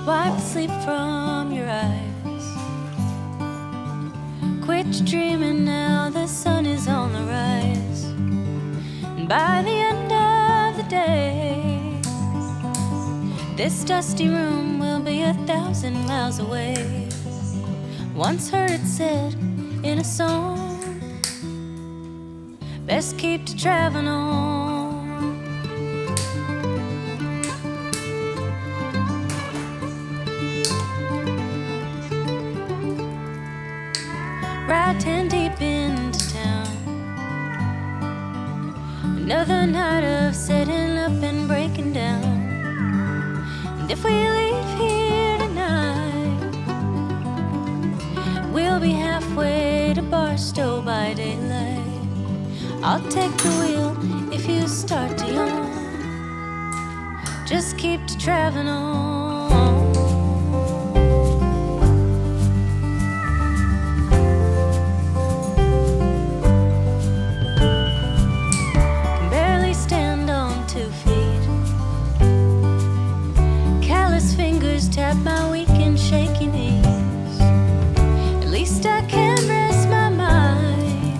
Wipe sleep from your eyes. Quit dreaming now, the sun is on the rise. And by the end of the day, this dusty room will be 1,000 miles away. Once heard it said in a song, best keep to traveling on. Ride 10 deep into town. Another night of setting up and breaking down. And if we leave here tonight, we'll be halfway to Barstow by daylight. I'll take the wheel if you start to yawn. Just keep to traveling on. Tap my weak and shaky knees. At least I can rest my mind.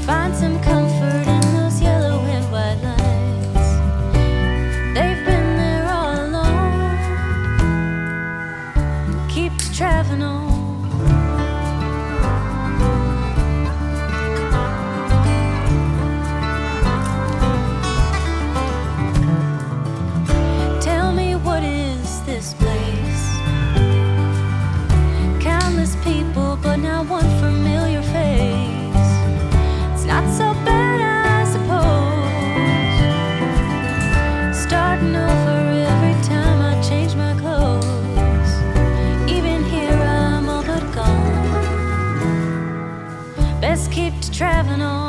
Find some comfort in those yellow and white lines. They've been there all along. Keep traveling on. This place, countless people, but not one familiar face. It's not so bad, I suppose. Starting over every time I change my clothes. Even here I'm all but gone. Best keep to traveling on.